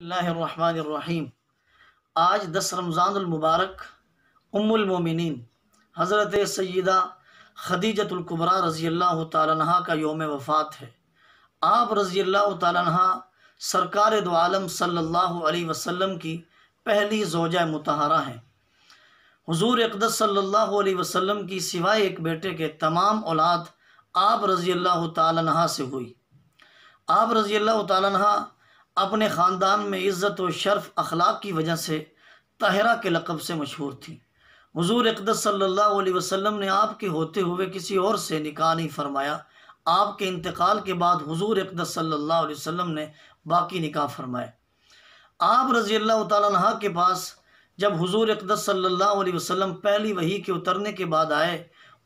اللہ الرحمن الرحیم۔ آج 10 رمضان المبارک ام المومنین حضرت سیدہ خدیجۃ الکبریٰ رضی اللہ تعالیٰ عنہا کا یوم وفات ہے۔ آپ رضی اللہ تعالیٰ عنہ سرکار دو عالم صلی اللہ علیہ وسلم کی پہلی زوجہ مطہرہ ہیں۔ حضور اقدس صلی اللہ علیہ وسلم کی سوائے ایک بیٹے کے تمام اولاد آپ رضی اللہ تعالیٰ عنہ سے ہوئی۔ آپ رضی اللہ تعالیٰ عنہ اپنے خاندان میں عزت و شرف اخلاق کی وجہ سے طاہرہ کے لقب سے مشہور تھی۔ حضور اقدس صلی اللہ علیہ وسلم نے آپ کے ہوتے ہوئے کسی اور سے نکاح نہیں فرمایا۔ آپ کے انتقال کے بعد حضور اقدس صلی اللہ علیہ وسلم نے باقی نکاح فرمائے۔ آپ رضی اللہ تعالیٰ عنہ کے پاس جب حضور اقدس صلی اللہ علیہ وسلم پہلی وحی کے اترنے کے بعد آئے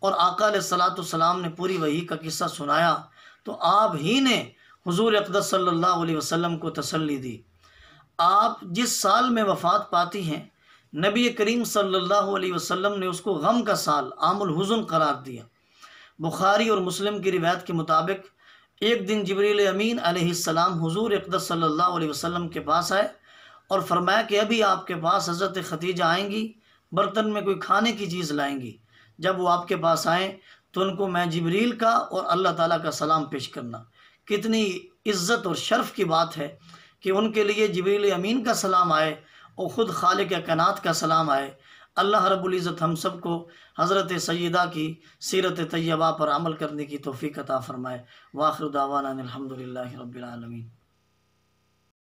اور آقا علیہ الصلوۃ والسلام نے پوری وحی کا قصہ سنایا تو آپ ہی نے حضور اقدس صلی اللہ علیہ وسلم کو تسلی دی۔ آپ جس سال میں وفات پاتی ہیں، نبی کریم صلی اللہ علیہ وسلم نے اس کو غم کا سال عام الحزن قرار دیا۔ بخاری اور مسلم کی روایت کے مطابق ایک دن جبریل امین علیہ السلام حضور اقدس صلی اللہ علیہ وسلم کے پاس آئے اور فرمایا کہ ابھی آپ کے پاس حضرت خدیجہ آئیں گی، برتن میں کوئی کھانے کی چیز لائیں گی۔ جب وہ آپ کے پاس آئیں تو ان کو میں جبریل کا اور اللہ تعالیٰ کا سلام پیش کرنا۔ کتنی عزت اور شرف کی بات ہے کہ ان کے لیے جبریل امین کا سلام آئے اور خود خالق کائنات کا سلام آئے۔ اللہ رب العزت ہم سب کو حضرت سیدہ کی سیرت طیبہ پر عمل کرنے کی توفیق عطا فرمائے۔ وآخر دعوانا الحمدللہ رب العالمین۔